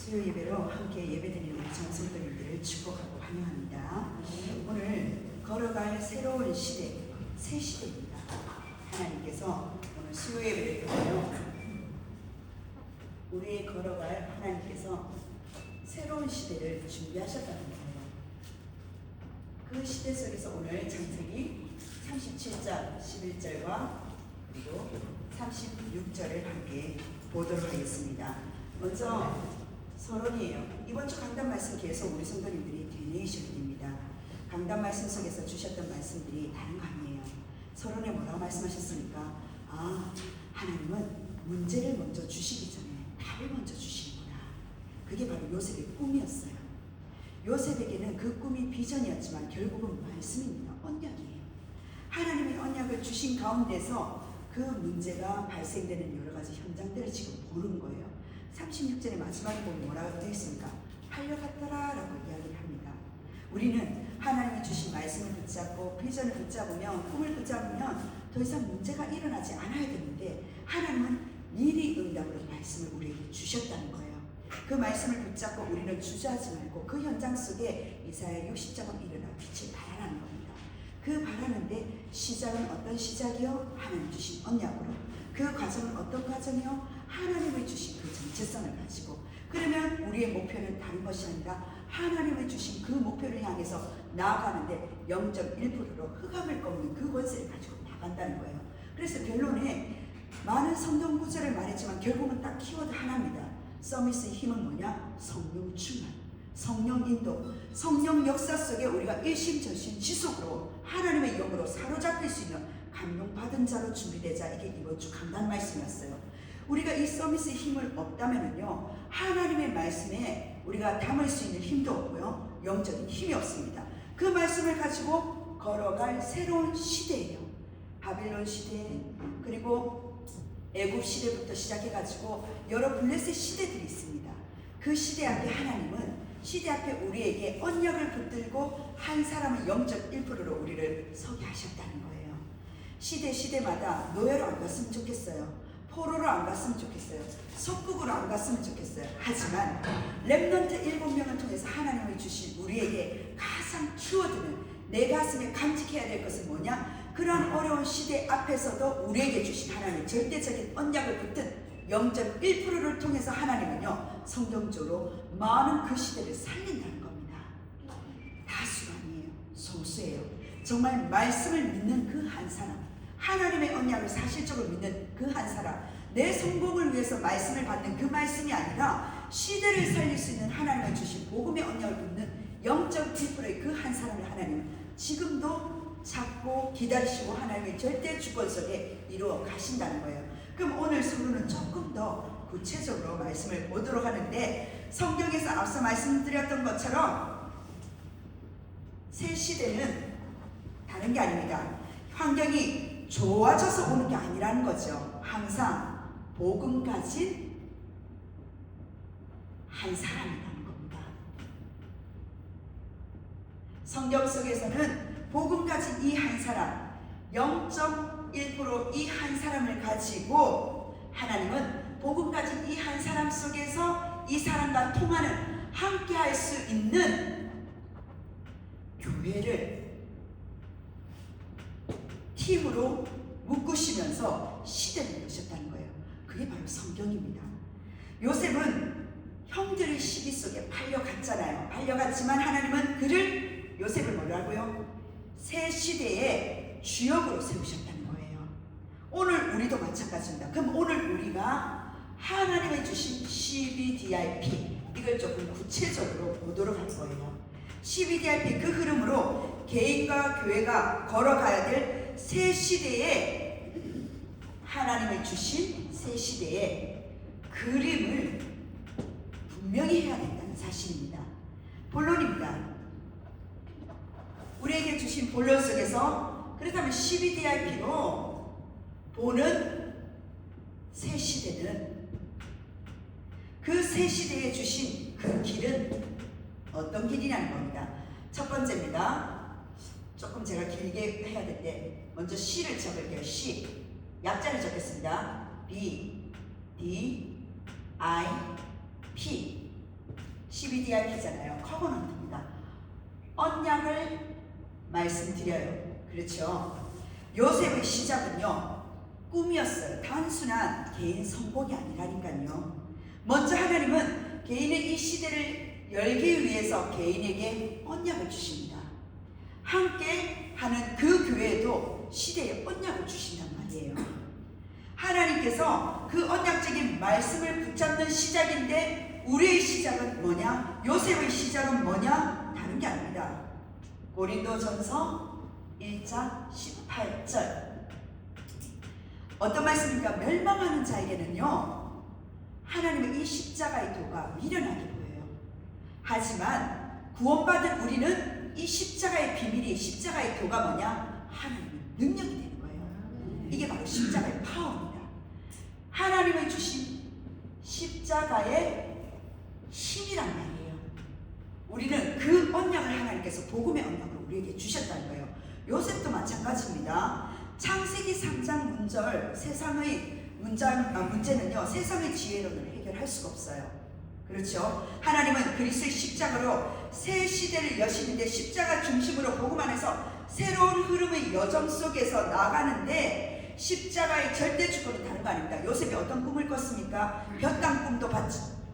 수요 예배로 함께 예배드리는 우리 정성들님들을 축복하고 환영합니다. 오늘 걸어갈 새로운 시대, 새 시대입니다. 하나님께서 오늘 수요 예배를 통하여 우리의 걸어갈 하나님께서 새로운 시대를 준비하셨다는 거예요. 그 시대 속에서 오늘 창세기 37장 11절과 그리고 36절을 함께 보도록 하겠습니다. 먼저 서론이에요. 이번 주 강단 말씀 계속 우리 성도님들이 되뇌이셔야 됩니다. 강단 말씀 속에서 주셨던 말씀들이 다른 거 아니에요. 서론에 뭐라고 말씀하셨습니까? 하나님은 문제를 먼저 주시기 전에 답을 먼저 주시는구나. 그게 바로 요셉의 꿈이었어요. 요셉에게는 그 꿈이 비전이었지만 결국은 말씀입니다. 언약이에요. 하나님의 언약을 주신 가운데서 그 문제가 발생되는 여러 가지 현장들을 지금 보는 거예요. 36절의 마지막에 보면 뭐라고 되어 있습니까? 팔려갔더라 라고 이야기를 합니다. 우리는 하나님이 주신 말씀을 붙잡고 비전을 붙잡으면, 꿈을 붙잡으면 더 이상 문제가 일어나지 않아야 되는데 하나님은 미리 응답으로 말씀을 우리에게 주셨다는 거예요. 그 말씀을 붙잡고 우리는 주저하지 말고 그 현장 속에 이사야 60장은 일어나 빛을 발하는 겁니다. 그 바라는데 시작은 어떤 시작이요? 하나님 주신 언약으로. 그 과정은 어떤 과정이요? 하나님의 주신 그 정체성을 가지고. 그러면 우리의 목표는 다른 것이 아니라 하나님의 주신 그 목표를 향해서 나아가는데 0.1%로 흑암을 꺾는 그 권세를 가지고 나간다는 거예요. 그래서 결론에 많은 성경 구절을 말했지만 결국은 딱 키워드 하나입니다. 서밋의 힘은 뭐냐? 성령 충만, 성령 인도, 성령 역사 속에 우리가 일심전심 지속으로 하나님의 영으로 사로잡힐 수 있는 감동받은 자로 준비되자. 이게 이번 주 강단 말씀이었어요. 우리가 이 서밋의 힘을 없다면요, 하나님의 말씀에 우리가 담을 수 있는 힘도 없고요, 영적인 힘이 없습니다. 그 말씀을 가지고 걸어갈 새로운 시대예요. 바빌론 시대, 그리고 애굽 시대부터 시작해가지고 여러 블레셋 시대들이 있습니다. 그 시대 앞에 하나님은 시대 앞에 우리에게 언약을 붙들고 한 사람의 0.1%로 우리를 서게 하셨다는 거예요. 시대마다 노예로 안 갔으면 좋겠어요. 포로로 안 갔으면 좋겠어요. 속국으로 안 갔으면 좋겠어요. 하지만 렘넌트 7명을 통해서 하나님이 주신 우리에게 가장 키워드는 내 가슴에 간직해야 될 것은 뭐냐? 그런 어려운 시대 앞에서도 우리에게 주신 하나님의 절대적인 언약을 붙든 0.1%를 통해서 하나님은요, 성경적으로 많은 그 시대를 살린다는 겁니다. 다수가 아니에요. 소수예요. 정말 말씀을 믿는 그 한 사람, 하나님의 언약을 사실적으로 믿는 그 한 사람, 내 성공을 위해서 말씀을 받는 그 말씀이 아니라 시대를 살릴 수 있는 하나님의 주신 복음의 언약을 붙는 0.1%의 그 한 사람의 하나님은 지금도 찾고 기다리시고 하나님의 절대 주권 속에 이루어 가신다는 거예요. 그럼 오늘 서론은 조금 더 구체적으로 말씀을 보도록 하는데, 성경에서 앞서 말씀드렸던 것처럼 새 시대는 다른 게 아닙니다. 환경이 좋아져서 오는 게 아니라는 거죠. 항상 복음 가진 한 사람이라는 겁니다. 성경 속에서는 복음 가진 이 한 사람, 0.1% 이 한 사람을 가지고 하나님은 복음 가진 이 한 사람 속에서 이 사람과 통하는, 함께 할 수 있는 교회를 팀으로 묶으시면서 시대를 여셨다는 거예요. 그게 바로 성경입니다. 요셉은 형들의 시기 속에 팔려갔잖아요. 팔려갔지만 하나님은 그를, 요셉을 뭐라고요? 새 시대의 주역으로 세우셨다는 거예요. 오늘 우리도 마찬가지입니다. 그럼 오늘 우리가 하나님의 주신 CBDIP, 이걸 조금 구체적으로 보도록 할 거예요. CBDIP, 그 흐름으로 개인과 교회가 걸어가야 될 새 시대에, 하나님의 주신 새 시대의 그림을 분명히 해야 된다는 사실입니다. 본론입니다. 우리에게 주신 본론 속에서, 그렇다면 CBDIP로 보는 새 시대는, 그 새 시대에 주신 그 길은 어떤 길이냐는 겁니다. 첫 번째입니다. 조금 제가 길게 해야 될 때 먼저 C를 적을게요. C, 약자를 적겠습니다. B, D, I, P. CBDIP잖아요. 커버넌트입니다. 언약을 말씀드려요. 그렇죠? 요셉의 시작은요, 꿈이었어요. 단순한 개인 성공이 아니라니까요. 먼저 하나님은 개인의 이 시대를 열기 위해서 개인에게 언약을 주십니다. 함께 하는 그 교회에도 시대에 언약을 주신단 말이에요. 하나님께서 그 언약적인 말씀을 붙잡는 시작인데, 우리의 시작은 뭐냐? 요셉의 시작은 뭐냐? 다른 게 아닙니다. 고린도전서 1장 18절. 어떤 말씀입니까? 멸망하는 자에게는요, 하나님의 이 십자가의 도가 미련하게 보여요. 하지만 구원받은 우리는 이 십자가의 비밀이, 십자가의 도가 뭐냐? 하나님의 능력이 되는 거예요. 이게 바로 십자가의 파워입니다. 하나님의 주신 십자가의 힘이란 말이에요. 우리는 그 언약을 하나님께서 복음의 언약으로 우리에게 주셨다는 거예요. 요셉도 마찬가지입니다. 창세기 3장 문절, 세상의 문제는요, 세상의 지혜로는 해결할 수가 없어요. 그렇죠? 하나님은 그리스도의 십자가로 새 시대를 여시는데, 십자가 중심으로 복음 안에서 새로운 흐름의 여정 속에서 나가는데, 십자가의 절대 주권은 다른 거 아닙니다. 요셉이 어떤 꿈을 꿨습니까? 볕땅 꿈도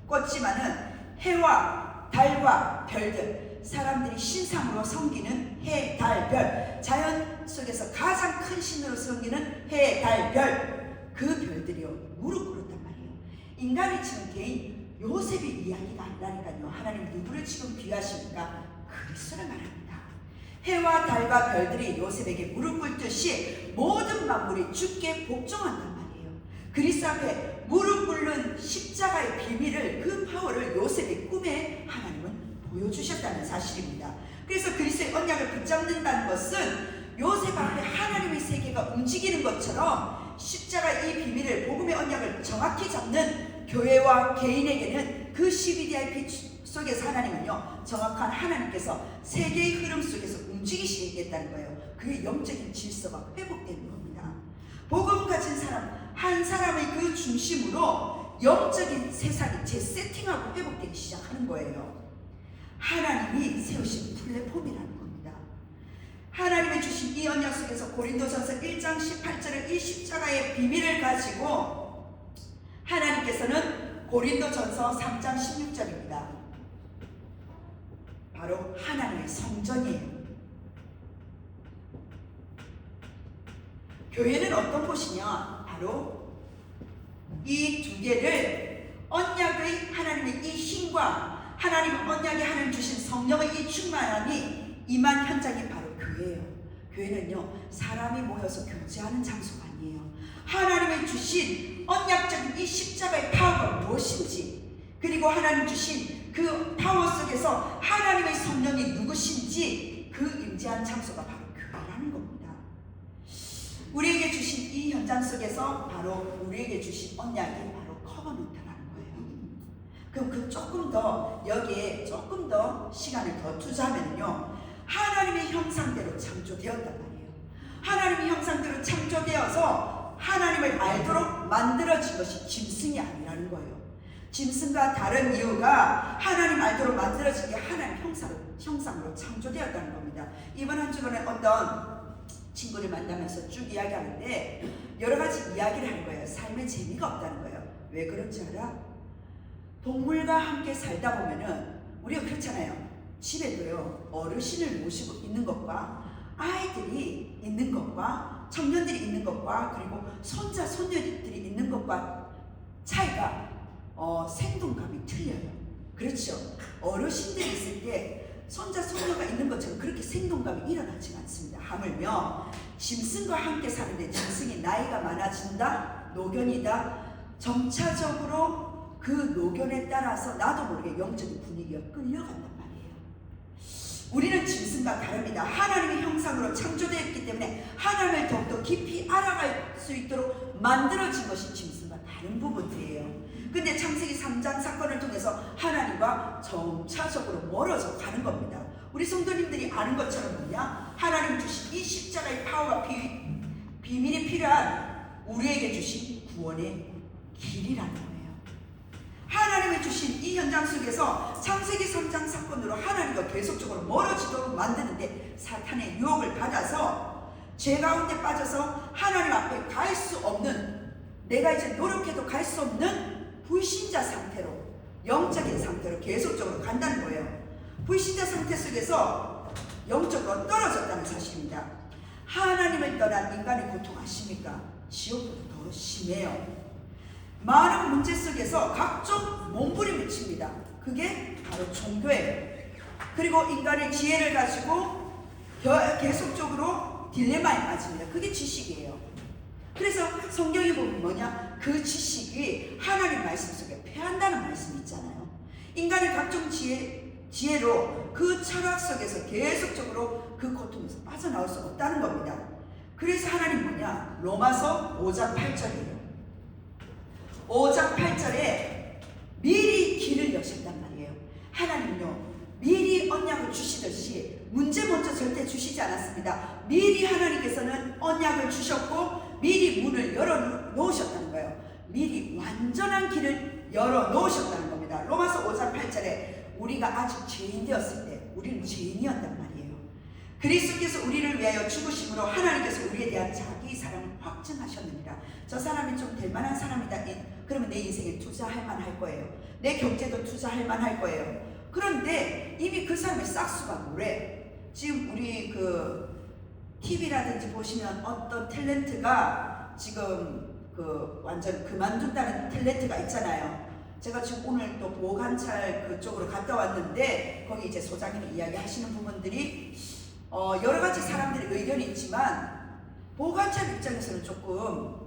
꿨지만은 해와 달과 별들, 사람들이 신상으로 섬기는 해, 달, 별, 자연 속에서 가장 큰 신으로 섬기는 해, 달, 별, 그 별들이요 무릎 꿇었단 말이에요. 인간이 지금 개인 요셉의 이야기가 아니라니까요. 하나님 누구를 지금 귀하십니까? 그리스도를 말합니다. 해와 달과 별들이 요셉에게 무릎 꿇듯이 모든 만물이 주께 복종한단 말이에요. 그리스도 앞에 무릎 꿇는 십자가의 비밀을, 그 파워를 요셉의 꿈에 하나님은 보여주셨다는 사실입니다. 그래서 그리스도의 언약을 붙잡는다는 것은 요셉 앞에 하나님의 세계가 움직이는 것처럼 십자가 이 비밀을, 복음의 언약을 정확히 잡는 교회와 개인에게는 그 CBDIP 속에서 하나님은요, 정확한 하나님께서 세계의 흐름 속에서 움직이시겠다는 거예요. 그의 영적인 질서가 회복되는 겁니다. 복음 가진 사람 한 사람의 그 중심으로 영적인 세상이 재세팅하고 회복되기 시작하는 거예요. 하나님이 세우신 플랫폼이라는 겁니다. 하나님이 주신 이 언약 속에서 고린도전서 1장 18절의 이 십자가의 비밀을 가지고 하나님께서는 고린도전서 3장 16절입니다. 바로 하나님의 성전이에요. 교회는 어떤 곳이냐? 바로 이 두 개를, 언약의 하나님의 이 힘과 하나님의 언약이 하나님 주신 성령의 이 충만함이 임한 현장이 바로 교회예요. 교회는요, 사람이 모여서 교제하는 장소가 아니에요. 하나님의 주신 언약적인 이 십자가의 파워가 무엇인지, 그리고 하나님 주신 그 파워 속에서 하나님의 성령이 누구신지, 그 임재한 장소가 바로 교회라는 겁니다. 우리에게 주신 이 현장 속에서 바로 우리에게 주신 언약이 바로 커버넌트라는 거예요. 그럼 그 조금 더, 여기에 조금 더 시간을 더 투자하면요, 하나님의 형상대로 창조되었단 말이에요. 하나님의 형상대로 창조되어서 하나님을 알도록 만들어진 것이 짐승이 아니라는 거예요. 짐승과 다른 이유가 하나님 알도록 만들어진 게 하나님 형상으로 창조되었다는 겁니다. 이번 한 주간에 어떤 친구를 만나면서 쭉 이야기하는데 여러 가지 이야기를 하는 거예요. 삶에 재미가 없다는 거예요. 왜 그런지 알아? 동물과 함께 살다 보면은 우리가 그렇잖아요. 집에도요, 어르신을 모시고 있는 것과 아이들이 있는 것과 청년들이 있는 것과 그리고 손자 손녀들이 있는 것과 차이가 생동감이 틀려요. 그렇죠? 어르신들이 있을 때 손자 손녀가 있는 것처럼 그렇게 생동감이 일어나지 않습니다. 하물며 짐승과 함께 사는데 짐승이 나이가 많아진다, 노견이다, 점차적으로 그 노견에 따라서 나도 모르게 영적인 분위기가 끌려간단 말이에요. 우리는 짐승과 다릅니다. 하나님의 형상으로 창조되었기 때문에 하나님을 더욱더 깊이 알아갈 수 있도록 만들어진 것이 짐승과 다른 부분들이에요. 근데 창세기 3장 사건을 통해서 하나님과 점차적으로 멀어져 가는 겁니다. 우리 성도님들이 아는 것처럼 뭐냐? 하나님 주신 이 십자가의 파워가 비밀이 필요한 우리에게 주신 구원의 길이라는 거예요. 하나님이 주신 이 현장 속에서 창세기 3장 사건으로 하나님과 계속적으로 멀어지도록 만드는데 사탄의 유혹을 받아서 죄 가운데 빠져서 하나님 앞에 갈 수 없는, 내가 이제 노력해도 갈 수 없는 불신자 상태로, 영적인 상태로 계속적으로 간다는 거예요. 불신자 상태 속에서 영적으로 떨어졌다는 사실입니다. 하나님을 떠난 인간의 고통 아십니까? 지옥보다 더 심해요. 많은 문제 속에서 각종 몸부림을 칩니다. 그게 바로 종교예요. 그리고 인간의 지혜를 가지고 계속적으로 딜레마에 빠집니다. 그게 지식이에요. 그래서 성경에 보면 뭐냐? 그 지식이 하나님 말씀 속에 패한다는 말씀이 있잖아요. 인간의 각종 지혜로 그 철학 속에서 계속적으로 그 고통에서 빠져나올 수 없다는 겁니다. 그래서 하나님 뭐냐? 로마서 5장 8절이에요. 5장 8절에 미리 길을 여셨단 말이에요. 하나님은요, 미리 언약을 주시듯이 문제 먼저 절대 주시지 않았습니다. 미리 하나님께서는 언약을 주셨고 미리 문을 열어놓으셨다는 거예요. 미리 완전한 길을 열어놓으셨다는 겁니다. 로마서 5장 8절에 우리가 아직 죄인 되었을 때, 우리는 죄인이었단 말이에요. 그리스도께서 우리를 위하여 죽으심으로 하나님께서 우리에 대한 자기 사랑을 확증하셨느니라. 저 사람이 좀 될 만한 사람이다. 그러면 내 인생에 투자할 만할 거예요. 내 경제도 투자할 만할 거예요. 그런데 이미 그 사람의 싹수가 뭐래? 지금 우리 TV라든지 보시면 어떤 탤런트가 지금 완전 그만둔다는 탤런트가 있잖아요. 제가 지금 오늘 또 보관찰 그쪽으로 갔다 왔는데 거기 이제 소장님이 이야기하시는 부분들이 여러 가지 사람들의 의견이 있지만 보관찰 입장에서는 조금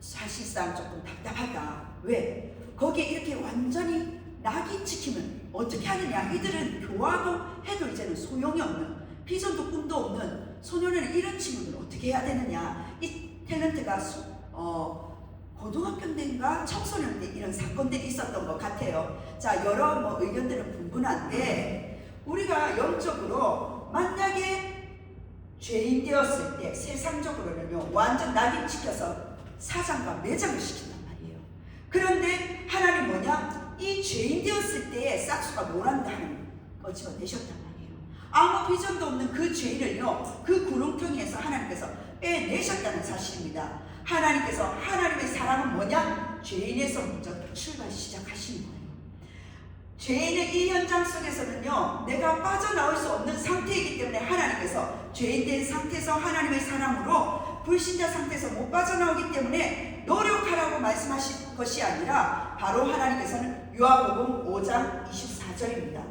사실상 조금 답답하다. 왜? 거기에 이렇게 완전히 낙인 찍히면 어떻게 하느냐? 이들은 교화도 해도 이제는 소용이 없는, 비전도 꿈도 없는 소년을 이런 친구들 어떻게 해야 되느냐? 이 탤런트가 고등학교 때인가 청소년 때 이런 사건들이 있었던 것 같아요. 자, 여러 의견들은 분분한데 우리가 영적으로 만약에 죄인 되었을 때 세상적으로는요 완전 낙인 찍혀서 사장과 매장을 시킨단 말이에요. 그런데 하나님 뭐냐? 이 죄인 되었을 때의 싹수가 뭐란다 하는 거지가 되셨단 말이에요. 아무 비전도 없는 그 죄인을요 그 구렁텅이에서 하나님께서 빼내셨다는 사실입니다. 하나님께서 하나님의 사랑은 뭐냐? 죄인에서 먼저 출발 시작하시는 거예요. 죄인의 이 현장 속에서는요 내가 빠져나올 수 없는 상태이기 때문에 하나님께서 죄인된 상태에서 하나님의 사랑으로 불신자 상태에서 못 빠져나오기 때문에 노력하라고 말씀하신 것이 아니라 바로 하나님께서는 요한복음 5장 24절입니다.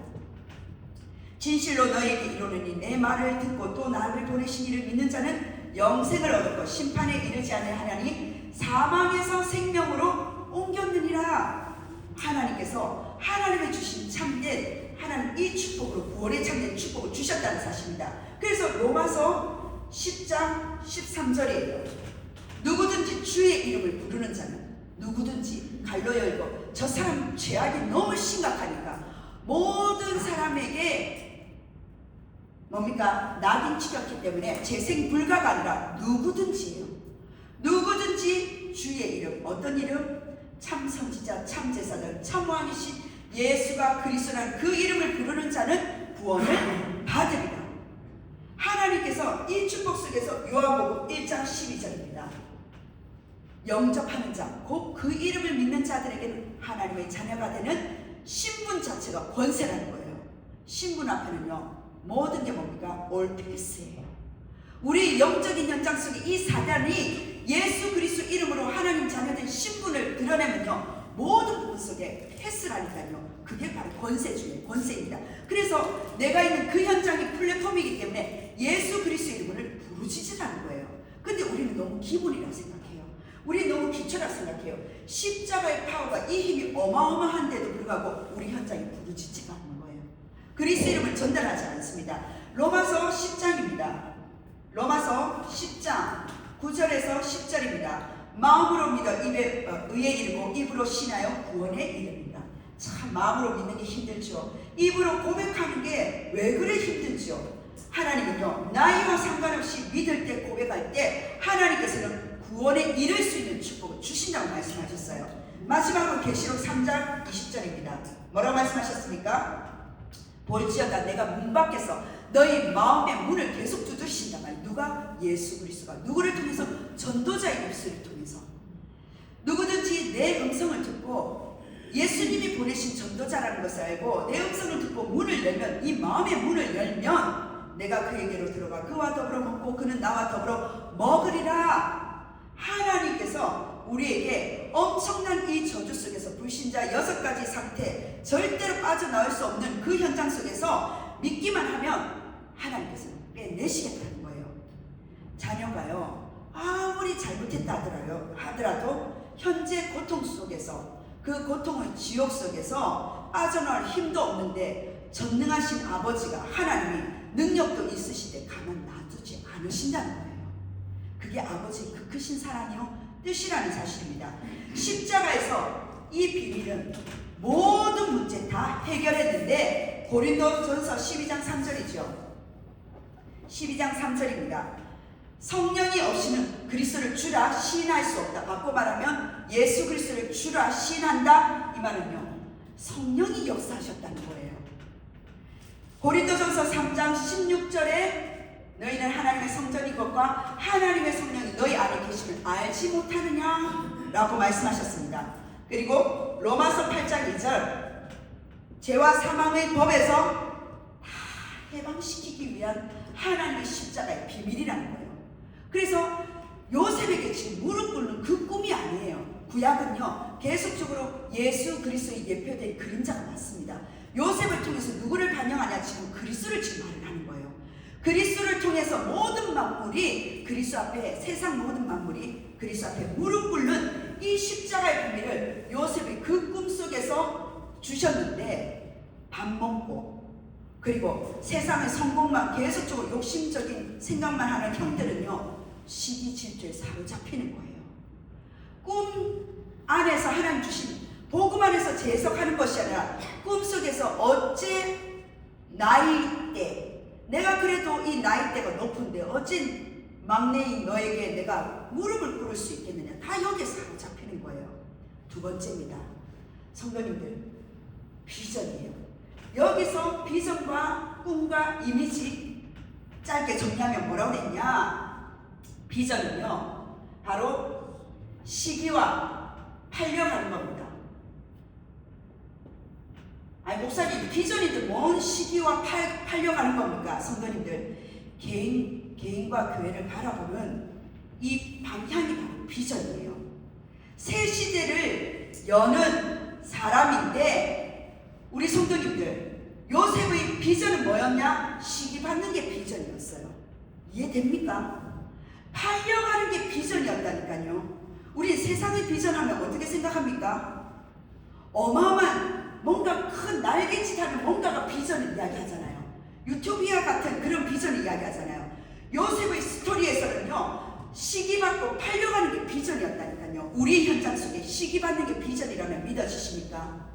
진실로 너에게 이르노니 내 말을 듣고 또 나를 보내신 이를 믿는 자는 영생을 얻었고 심판에 이르지 아니하나니 사망에서 생명으로 옮겼느니라. 하나님께서 하나님의 주신 참된 하나님 이 축복으로 구원에 참된 축복을 주셨다는 사실입니다. 그래서 로마서 10장 13절이에요. 누구든지 주의 이름을 부르는 자는 누구든지 갈로 열고 저 사람 죄악이 너무 심각하니까 모든 사람에게 뭡니까? 낙인 찍혔기 때문에 재생 불가가 아니라 누구든지예요. 누구든지 주의 이름, 어떤 이름? 참 선지자, 참 제사장, 참 왕이신 예수가 그리스도라는 그 이름을 부르는 자는 구원을 받으리라. 하나님께서 이 축복 속에서 요한복음 1장 12절입니다. 영접하는 자, 곧 그 이름을 믿는 자들에게는 하나님의 자녀가 되는 신분 자체가 권세라는 거예요. 신분 앞에는요 모든 게 뭡니까? 올 패스예요. 우리 영적인 현장 속에 이 사단이 예수 그리스도 이름으로 하나님 자녀된 신분을 드러내면요 모든 부분 속에 패스라니까요. 그게 바로 권세주의 권세입니다. 그래서 내가 있는 그 현장이 플랫폼이기 때문에 예수 그리스도 이름을 부르짖으라는 거예요. 근데 우리는 너무 기본이라고 생각해요. 우리는 너무 기초라고 생각해요. 십자가의 파워가 이 힘이 어마어마한데도 불구하고 우리 현장이 부르짖지가 않는 거예요. 그리스도 이름을 전달하지 않습니다. 로마서 10장입니다. 로마서 10장 9절에서 10절입니다. 마음으로 믿어 입에 의에 이르고 입으로 신하여 구원에 이릅니다. 참 마음으로 믿는 게 힘들죠. 입으로 고백하는 게 왜 그래 힘들죠. 하나님은요 나이와 상관없이 믿을 때 고백할 때 하나님께서는 구원에 이를 수 있는 축복을 주신다고 말씀하셨어요. 마지막으로 계시록 3장 20절입니다. 뭐라고 말씀하셨습니까? 볼지어다 내가 문 밖에서 너희 마음의 문을 계속 두드리신단 말이에요. 누가? 예수 그리스도가. 누구를 통해서? 전도자의 입술을 통해서. 누구든지 내 음성을 듣고 예수님이 보내신 전도자라는 것을 알고 내 음성을 듣고 문을 열면, 이 마음의 문을 열면 내가 그에게로 들어가 그와 더불어 먹고 그는 나와 더불어 먹으리라. 하나님께서 우리에게 엄청난 이 저주 속에서, 불신자 6가지 상태, 절대로 빠져나올 수 없는 그 현장 속에서 믿기만 하면 하나님께서는 빼내시겠다는 거예요. 자녀가요, 아무리 잘못했다 하더라도 현재 고통 속에서, 그 고통의 지옥 속에서 빠져나올 힘도 없는데 전능하신 아버지가, 하나님이 능력도 있으시되 가만 놔두지 않으신다는 거예요. 그게 아버지의 그 크신 사랑이요 뜻이라는 사실입니다. 십자가에서 이 비밀은 모든 문제 다 해결했는데, 고린도전서 12장 3절이죠. 12장 3절입니다. 성령이 없이는 그리스도를 주라 시인할 수 없다. 바꿔 말하면 예수 그리스도를 주라 시인한다. 이 말은요, 성령이 역사하셨다는 거예요. 고린도전서 3장 16절에 너희는 하나님의 성전인 것과 하나님의 성령이 너희 안에 계심을 알지 못하느냐 라고 말씀하셨습니다. 그리고 로마서 8장 2절, 죄와 사망의 법에서 다 해방시키기 위한 하나님의 십자가의 비밀이라는 거예요. 그래서 요셉에게 지금 무릎 꿇는 그 꿈이 아니에요. 구약은요 계속적으로 예수 그리스도의 예표된 그림자가 맞습니다. 요셉을 통해서 누구를 반영하냐? 지금 그리스도를 지금 말을 하는 거예요. 그리스도를 통해서 모든 만물이 그리스도 앞에, 세상 모든 만물이 그리스도 앞에 무릎 꿇는 이 십자가의 비밀을 요셉이 그 꿈속에서 주셨는데, 밥 먹고 그리고 세상의 성공만 계속적으로 욕심적인 생각만 하는 형들은요 시기 질투에 사로잡히는 거예요. 꿈 안에서 하나님 주신 복음 안에서 재해석하는 것이 아니라 꿈속에서 어째 나이대, 내가 그래도 이 나이대가 높은데 어째 막내인 너에게 내가 무릎을 꿇을 수 있겠느냐, 다 여기에 사로잡히는 거예요. 두 번째입니다. 성도님들, 비전이에요. 여기서 비전과 꿈과 이미지 짧게 정리하면 뭐라고 했냐? 비전은요 바로 시기와 팔려가는 겁니다. 아니 목사님, 비전인데 뭔 시기와 팔려가는 겁니까? 성도님들, 개인과 교회를 바라보는 이 방향이 바로 비전이에요. 새 시대를 여는 사람인데, 우리 성도님들, 요셉의 비전은 뭐였냐? 시기 받는 게 비전이었어요. 이해됩니까? 팔려가는 게 비전이었다니까요. 우리 세상의 비전하면 어떻게 생각합니까? 어마어마한 뭔가 큰 날개짓하는 뭔가가 비전을 이야기하잖아요. 유토피아 같은 그런 비전을 이야기하잖아요. 요셉의 스토리에서는요 시기받고 팔려가는 게 비전이었다니까요. 우리 현장 속에 시기받는 게 비전이라면 믿어지십니까?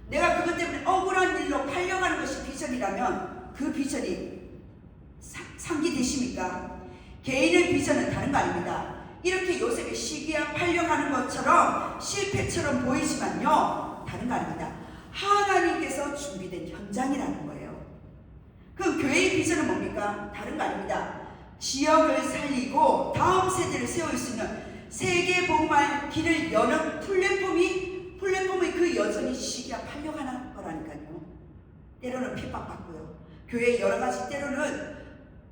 내가 그것 때문에 억울한 일로 팔려가는 것이 비전이라면 그 비전이 상기되십니까? 개인의 비전은 다른 거 아닙니다. 이렇게 요셉의 시기와 팔려가는 것처럼 실패처럼 보이지만요 다른 거 아닙니다. 하나님께서 준비된 현장이라는 거예요. 그럼 교회의 비전은 뭡니까? 다른 거 아닙니다. 지역을 살리고 다음 세대를 세울 수 있는 세계 복음화의 길을 여는 플랫폼의 그 여전히 시기와 팔려가는 거라니까요. 때로는 핍박받고요. 교회 여러 가지, 때로는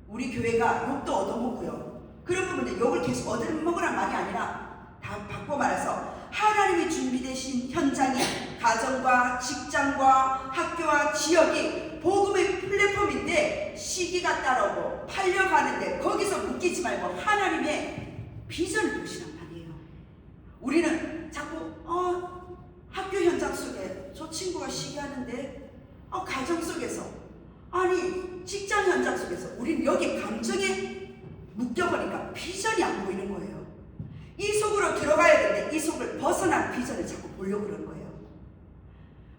우리 교회가 욕도 얻어먹고요. 그런 부분에 욕을 계속 얻어먹으란 말이 아니라 다 바꿔 말해서 하나님이 준비되신 현장이 가정과 직장과 학교와 지역이 복음의 플랫폼인데, 시기가 따라오고 팔려가는데 거기서 묶이지 말고 하나님의 비전을 보시란 말이에요. 우리는 자꾸 학교 현장 속에 저 친구가 시기하는데, 가정 속에서, 아니 직장 현장 속에서 우리는 여기 감정에 묶여버리니까 비전이 안 보이는 거예요. 이 속으로 들어가야 되는데 이 속을 벗어난 비전을 자꾸 보려고 그러는 거예요.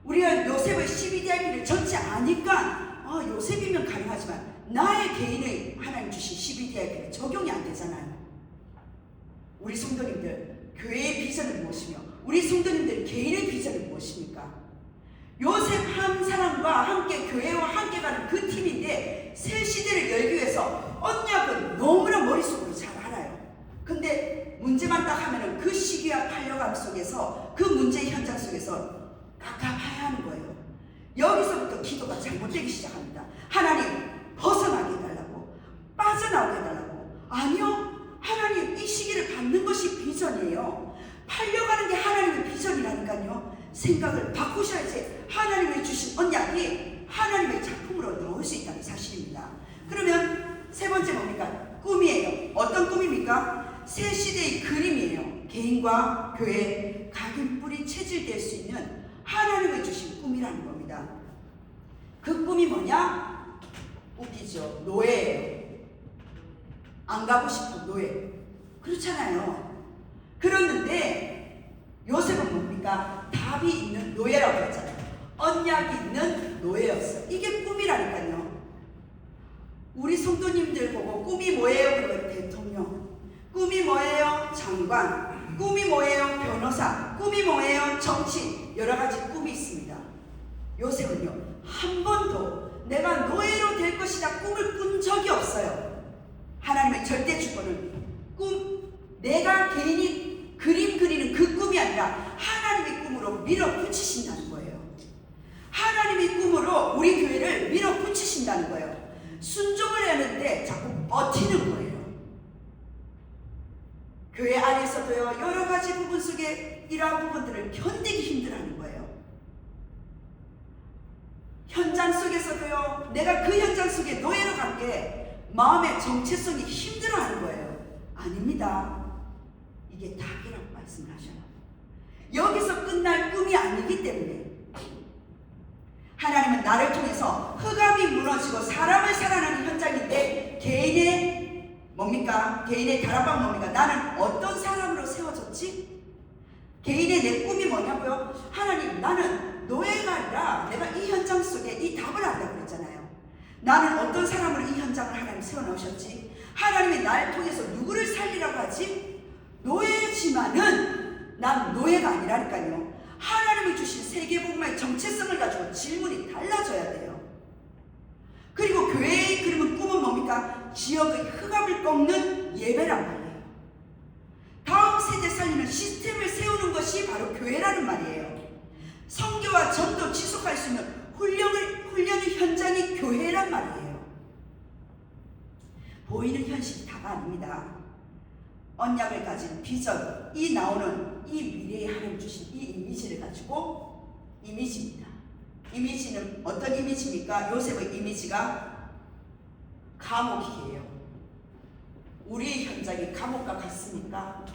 우리는 요셉의 12DIP를 전체 아니까 요셉이면 가능하지만 나의 개인의 하나님 주신 12DIP는 적용이 안 되잖아요. 우리 성도님들, 교회의 비전은 무엇이며 우리 성도님들 개인의 비전이 무엇입니까? 요셉 한 사람과 함께 교회와 함께 가는 그 팀인데 새 시대를 열기 위해서 언약은 너무나 머릿속으로 잘 알아요. 근데 문제만 딱 하면은 그 시기와 팔려감 속에서 그 문제의 현장 속에서 깝깝해야 하는 거예요. 여기서부터 기도가 잘못되기 시작합니다. 하나님 벗어나게 해달라고, 빠져나오게 해달라고. 아니요, 하나님 이 시기를 받는 것이 비전이에요. 팔려가는 게 하나님의 비전이라니까요. 생각을 바꾸셔야지 하나님이 주신 언약이 하나님의 작품으로 나올 수 있다는 사실입니다. 그러면 세 번째 뭡니까? 꿈이에요. 어떤 꿈입니까? 새 시대의 그림이에요. 개인과 교회, 각인 뿌리 체질될 수 있는 하나님이 주신 꿈이라는 겁니다. 그 꿈이 뭐냐? 웃기죠. 노예예요. 안 가고 싶은 노예. 그렇잖아요. 그러는데 요셉은 뭡니까? 답이 있는 노예라고 했잖아요. 언약이 있는 노예였어요. 이게 꿈이라니까요. 우리 성도님들 보고 꿈이 뭐예요? 그러면 대통령. 꿈이 뭐예요? 장관. 꿈이 뭐예요? 변호사. 꿈이 뭐예요? 정치. 여러 가지 꿈이 있습니다. 요셉은요, 한 번도 내가 노예로 될 것이다 꿈을 꾼 적이 없어요. 하나님의 절대 주권은 내가 개인이 그림 그리는 그 꿈이 아니라 하나님의 꿈으로 밀어붙이신다는 거예요. 하나님의 꿈으로 우리 교회를 밀어붙이신다는 거예요. 순종을 하는데 자꾸 버티는 거예요. 교회 안에서도요, 여러 가지 부분 속에 이러한 부분들을 견디기 힘들어하는 거예요. 현장 속에서도요, 내가 그 현장 속에 노예로 간 게 마음의 정체성이 힘들어하는 거예요. 아닙니다. 이게 답이라고 말씀을 하셔요. 여기서 끝날 꿈이 아니기 때문에 하나님은 나를 통해서 흑암이 무너지고 사람을 살아나는 현장인데 개인의 뭡니까? 개인의 다락방 뭡니까? 나는 어떤 사람으로 세워졌지? 개인의 내 꿈이 뭐냐고요? 하나님, 나는 노예가 아니라 내가 이 현장 속에 이 답을 안다고 그랬잖아요. 나는 어떤 사람으로 이 현장을 하나님 세워놓으셨지? 하나님이 나를 통해서 누구를 살리라고 하지? 노예지만은 난 노예가 아니라니까요. 하나님이 주신 세계복음의 정체성을 가지고 질문이 달라져야 돼요. 그리고 교회의 그림은 꿈은 뭡니까? 지역의 흑암을 꺾는 예배란 말이에요. 다음 세대 살리는 시스템을 세우는 것이 바로 교회라는 말이에요. 선교와 전도 지속할 수 있는 훈련의 현장이 교회란 말이에요. 보이는 현실이 다가 아닙니다. 언약을 가진 비전, 이 나오는 이 미래에 하나님 주신 이 이미지를 가지고 이미지입니다. 이미지는 어떤 이미지입니까? 요셉의 이미지가 감옥이에요. 우리 현장이 감옥과 같습니까?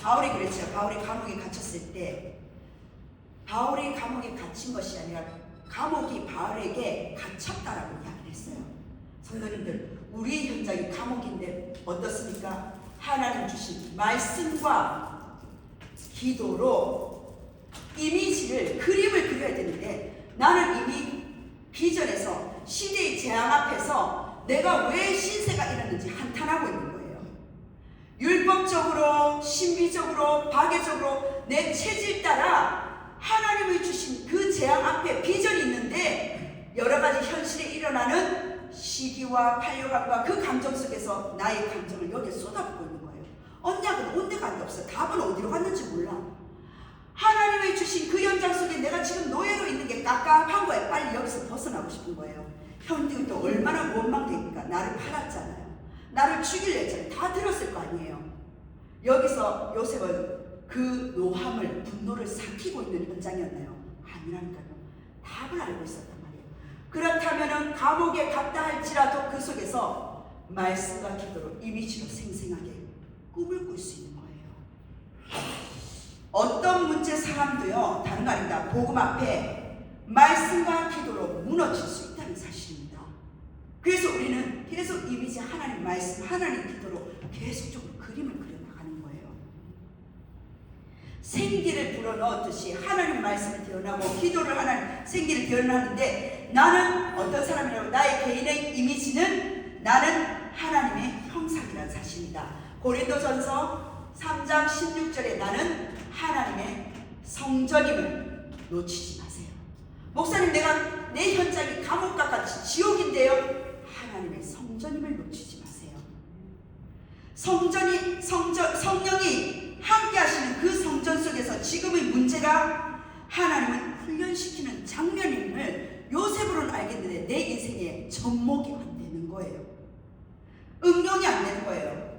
바울이 그랬죠. 바울이 감옥에 갇혔을 때 바울이 감옥에 갇힌 것이 아니라 감옥이 바울에게 갇혔다라고 이야기를 했어요. 성도님들, 우리 현장이 감옥인데 어떻습니까? 하나님 주신 말씀과 기도로 이미지를, 그림을 그려야 되는데 나는 이미 비전에서 시대의 재앙 앞에서 내가 왜 신세가 일어났는지 한탄하고 있는 거예요. 율법적으로, 신비적으로, 박애적으로 내 체질 따라 하나님이 주신 그 재앙 앞에 비전이 있는데 여러 가지 현실에 일어나는 시기와 팔려감과 그 감정 속에서 나의 감정을 여기에 쏟아붓고 있는 거예요. 언약은 온 데가 없어. 답은 어디로 갔는지 몰라. 하나님이 주신 그 현장 속에 내가 지금 노예로 있는 게 깝깝한 거예요. 빨리 여기서 벗어나고 싶은 거예요. 현디는 또 얼마나 원망되니까. 나를 팔았잖아요. 나를 죽이려 했잖아요. 다 들었을 거 아니에요. 여기서 요셉은 그 노함을, 분노를 삭히고 있는 현장이었나요? 아니라니까요. 답을 알고 있었단 말이에요. 그렇다면 감옥에 갔다 할지라도 그 속에서 말씀과 기도로 이미지로 생생하게 꿈을 꿀 수 있는 거예요. 어떤 문제 상황도요, 다른 말입니다. 복음 앞에 말씀과 기도로 무너질 수 있다는 사실입니다. 그래서 우리는 계속 이미지, 하나님 말씀, 하나님 기도로 계속적으로 그림을 그려나가는 거예요. 생기를 불어넣었듯이 하나님 말씀을 드러나고 기도를 하나님 생기를 드러나는데 나는 어떤 사람이라고? 나의 개인의 이미지는 나는 하나님의 형상이라는 사실입니다. 고린도전서 3장 16절에 나는 하나님의 성전임을 놓치지 마세요. 목사님, 내가 내 현장이 감옥과 같이 지옥인데요. 하나님의 성전임을 놓치지 마세요. 성령이 함께 하시는 그 성전 속에서 지금의 문제가 하나님을 훈련시키는 장면임을 요셉으로는 알겠는데 내 인생에 접목이 안 되는 거예요. 응용이 안 되는 거예요.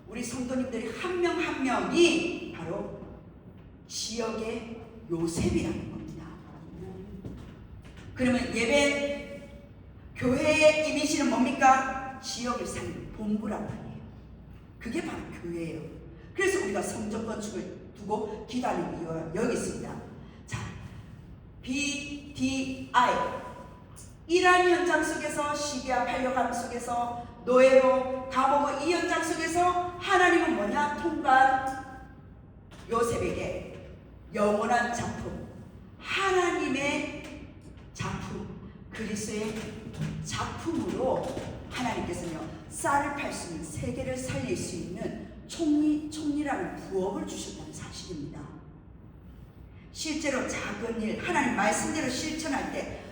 우리 성도님들이 한 명 한 명이 바로 지역의 요셉이라는 겁니다. 그러면 예배, 교회의 이미지는 뭡니까? 지역을 살리는 본부란 말이에요. 그게 바로 교회예요. 그래서 우리가 성전 건축을 두고 기도하는 이유가 여기 있습니다. 자, BDI, 이란 현장 속에서, 시기와 팔려감 속에서, 노예로 감옥의 이 현장 속에서 하나님은 뭐냐? 통과한 요셉에게 영원한 작품, 하나님의 작품, 그리스도의 작품으로 하나님께서는요, 쌀을 팔 수 있는, 세계를 살릴 수 있는 총리라는 부업을 주셨다는 사실입니다. 실제로 작은 일, 하나님 말씀대로 실천할 때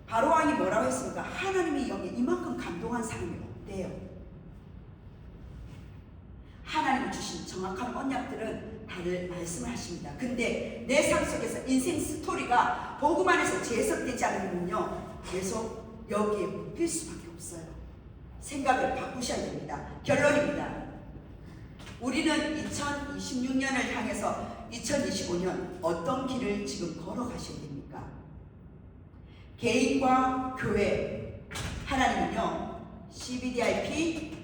바로왕이 뭐라고 했습니까? 하나님의 영에 이만큼 감동한 사람이 없대요. 하나님이 주신 정확한 언약들은 다들 말씀을 하십니다. 근데 내 삶 속에서 인생 스토리가 복음 안에서 재해석되지 않으면요, 계속 여기에 묶일 수밖에 없어요. 생각을 바꾸셔야 됩니다. 결론입니다. 우리는 2026년을 향해서 2025년 어떤 길을 지금 걸어가셔야 됩니까? 개인과 교회, 하나님은요, CBDIP,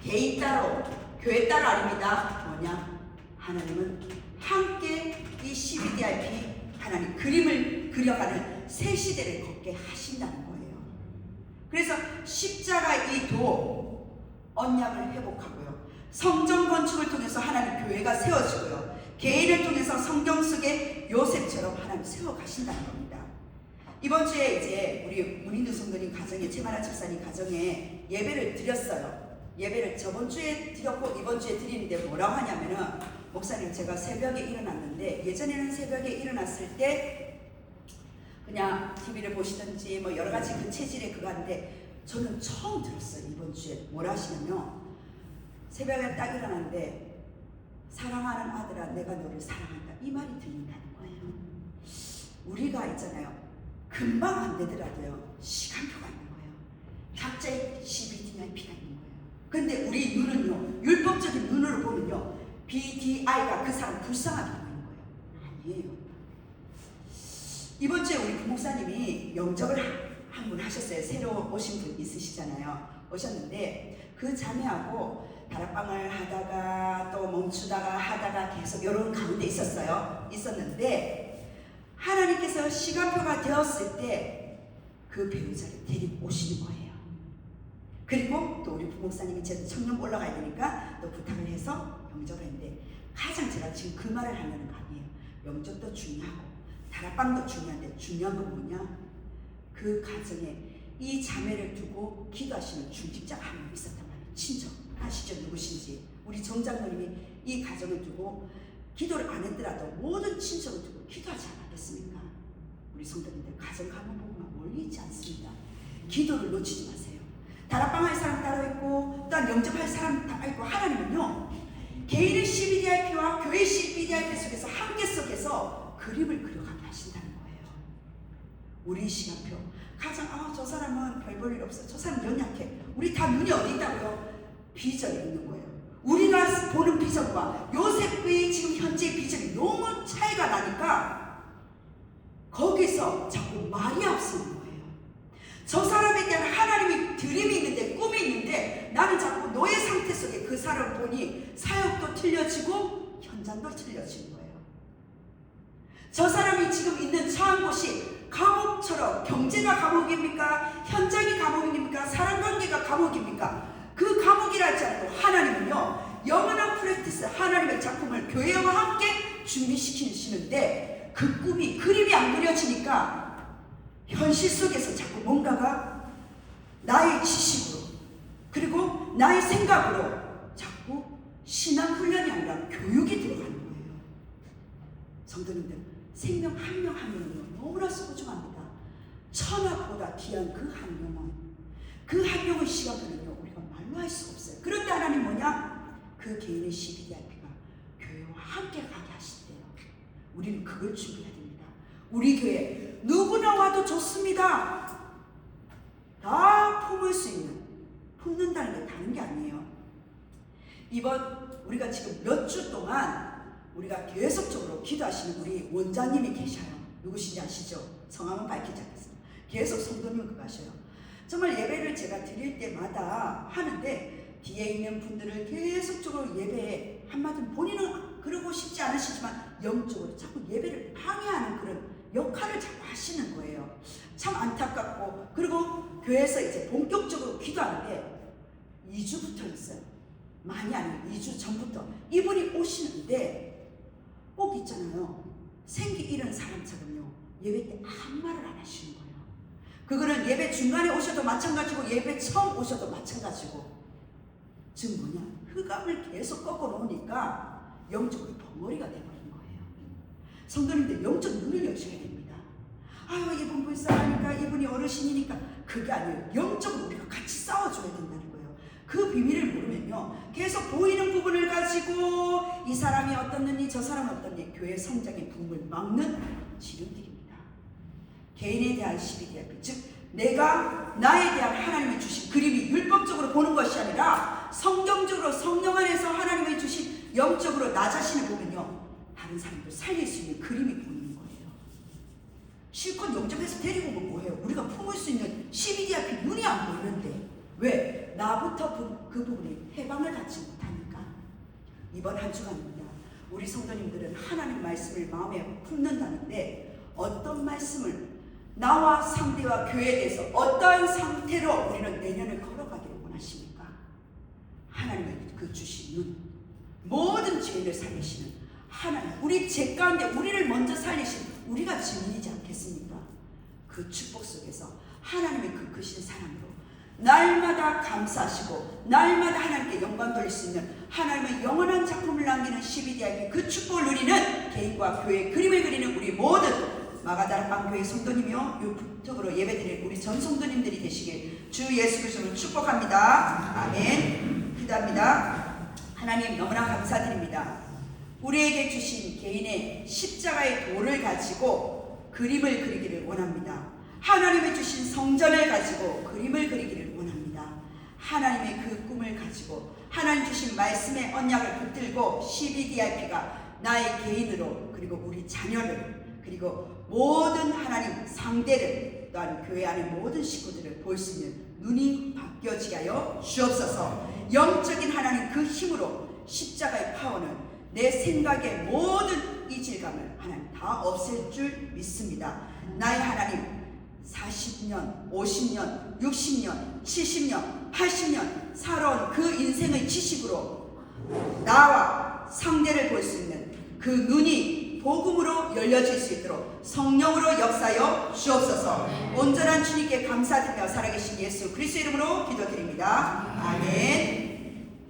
개인 따로, 교회 따로 아닙니다. 뭐냐? 하나님은 함께 이 CBDIP, 하나님 그림을 그려가는 새 시대를 걷게 하신다는 거예요. 그래서 십자가의 이 도, 언약을 회복하고요, 성전 건축을 통해서 하나님 교회가 세워지고요, 개인을 통해서 성경 속의 요셉처럼 하나님 세워가신다는 겁니다. 이번 주에 이제 우리 문인두 성도님 가정에, 최만아 집사님 가정에 예배를 드렸어요. 예배를 저번 주에 드렸고 이번 주에 드리는데 뭐라고 하냐면은, 목사님 제가 새벽에 일어났는데, 예전에는 새벽에 일어났을 때 그냥 TV를 보시든지 뭐 여러 가지 그 체질의 그거 하는데, 저는 처음 들었어요. 이번 주에 뭐라 하시냐면, 새벽에 딱 일어났는데 사랑하는 아들아 내가 너를 사랑한다, 이 말이 들린다는 거예요. 우리가 있잖아요, 금방 안 되더라도요, 시간표가 있는 거예요. 각자의 CBDIP가 있는 거예요. 근데 우리 눈은요, 율법적인 눈으로 보면요, BDI가 그 사람 불쌍하게 보이는 거예요. 아니에요. 이번 주에 우리 부목사님이 영접을 한 분 하셨어요. 새로 오신 분 있으시잖아요. 오셨는데 그 자매하고 다락방을 하다가 또 멈추다가 하다가 계속 이런 가운데 있었는데, 하나님께서 시간표가 되었을 때 그 배우자를 데리고 오시는 거예요. 그리고 또 우리 부목사님이 제도 청년 올라가야 되니까 또 부탁을 해서 영접을 했는데, 가장 제가 지금 그 말을 하려는 거 아니에요. 영접도 중요하고 다락방도 중요한데, 중요한 건 뭐냐? 그 가정에 이 자매를 두고 기도하시는 중직자가 한 명 있었단 말이에요. 친척 아시죠? 누구신지. 우리 정장로님이 이 가정을 두고 기도를 안 했더라도 모든 친척을 두고 기도하지 않았겠습니까? 우리 성도님들, 가정 가문 보고만 멀리 있지 않습니다. 기도를 놓치지 마세요. 다락방할 사람 따로 있고 또한 영접할 사람 따로 있고, 하나님은요, 개인의 CBDIP와 교회 CBDIP 속에서 함께 속에서 그림을 그려가게 하신다는 거예요. 우리 시간표, 가장 저 사람은 별 볼 일 없어, 저 사람 연약해, 우리 다 눈이 어디 있다고요? 비전이 있는 거예요. 우리가 보는 비전과 요셉의 지금 현재의 비전이 너무 차이가 나니까 거기서 자꾸 말이 없는 거예요. 저 사람에 대한 하나님의 드림이 있는데, 꿈이 있는데, 나는 자꾸 노예 상태 속에 그 사람을 보니 사역도 틀려지고 현장도 틀려지는 거예요. 저 사람이 지금 있는 처한 곳이 감옥처럼, 경제가 감옥입니까? 현장이 감옥입니까? 사람관계가 감옥입니까? 그 감옥이라 하지 않고 하나님은요, 영원한 프랙티스, 하나님의 작품을 교회와 함께 준비시키시는데, 그 꿈이, 그림이 안 그려지니까 현실 속에서 자꾸 뭔가가 나의 지식으로 그리고 나의 생각으로 자꾸 신앙 훈련이 아니라 교육이 들어가는 거예요. 성도님들, 생명 한 명 한 명은 너무나 소중합니다. 천하보다 귀한 그 한 명은, 그 한 명의 시간들은요 우리가 말로 할 수가 없어요. 그런데 하나님 뭐냐? 그 개인의 CBDIP가 교회와 함께 가게 하신대요. 우리는 그걸 준비해야 됩니다. 우리 교회 누구나 와도 좋습니다. 다 품을 수 있는, 품는다는 게 다른 게 아니에요. 이번 우리가 지금 몇 주 동안 우리가 계속적으로 기도하시는 우리 원장님이 계셔요. 누구신지 아시죠? 성함은 밝히지 않겠습니다. 계속 성도님을 그가셔요. 정말 예배를 제가 드릴 때마다 하는데 뒤에 있는 분들을 계속적으로 예배에 한마디 본인은 그러고 싶지 않으시지만 영적으로 자꾸 예배를 방해하는 그런 역할을 자꾸 하시는 거예요. 참 안타깝고, 그리고 교회에서 이제 본격적으로 기도하는데 2주부터였어요. 많이 아니고 2주 전부터 이분이 오시는데 꼭 있잖아요. 생기 잃은 사람처럼요. 예배 때 아무 말을 안 하시는 거예요. 그거는 예배 중간에 오셔도 마찬가지고 예배 처음 오셔도 마찬가지고, 즉 뭐냐? 흑암을 계속 꺾어 놓으니까 영적으로 벙어리가 돼버린 거예요. 성도님들 영적 눈을 여셔야 됩니다. 아유 이분 불쌍하니까, 이분이 어르신이니까, 그게 아니에요. 영적으로 우리가 같이 싸워줘야 된다는 거예요. 그 비밀을 모르면요 계속 보이는 부분을 가지고 이 사람이 어떻느니 저 사람은 어떻느니 교회 성장의 붐을 막는 지름길입니다. 개인에 대한 CBDIP, 즉 내가 나에 대한 하나님이 주신 그림이 율법적으로 보는 것이 아니라 성경적으로 성령 안에서 하나님이 주신 영적으로 나 자신을 보면요 다른 사람들 살릴 수 있는 그림이 보이는 거예요. 실컷 영접해서 데리고 오면 뭐해요? 우리가 품을 수 있는 CBDIP 눈이 안 보이는데 왜? 나부터 그 부분이 해방을 받지 못하니까. 이번 한 주간입니다. 우리 성도님들은 하나님 말씀을 마음에 품는다는데 어떤 말씀을, 나와 상대와 교회에 대해서 어떠한 상태로 우리는 내년을 걸어가기를 원하십니까? 하나님의 그 주신 눈, 모든 죄인을 살리시는 하나님, 우리 죄 가운데 우리를 먼저 살리신 우리가 증인이지 않겠습니까? 그 축복 속에서 하나님의 그 크신 사랑으로 날마다 감사하시고 날마다 하나님께 영광 돌릴 수 있는 하나님의 영원한 작품을 남기는 CBDIP, 그 축복을 누리는 개인과 교회의 그림을 그리는 우리 모든 마가다락방 교회 성도님이요 유튜브로 예배드릴 우리 전 성도님들이 되시길 주 예수 그리스도로 축복합니다. 아멘. 기도합니다. 하나님 너무나 감사드립니다. 우리에게 주신 개인의 십자가의 도를 가지고 그림을 그리기를 원합니다. 하나님이 주신 성전을 가지고 그림을 그리기를 원합니다. 하나님의 그 꿈을 가지고 하나님 주신 말씀의 언약을 붙들고 CBDIP가 나의 개인으로, 그리고 우리 자녀를, 그리고 모든 하나님 상대를, 또한 교회 안의 모든 식구들을 볼 수 있는 눈이 바뀌어지게 하여 주옵소서. 영적인 하나님 그 힘으로 십자가의 파워는 내 생각의 모든 이질감을 하나님 다 없앨 줄 믿습니다. 나의 하나님 40년, 50년, 60년, 70년, 80년 살아온 그 인생의 지식으로 나와 상대를 볼 수 있는 그 눈이 복음으로 열려질 수 있도록 성령으로 역사하여 주옵소서. 온전한 주님께 감사드리며 살아계신 예수 그리스도 이름으로 기도드립니다. 아멘.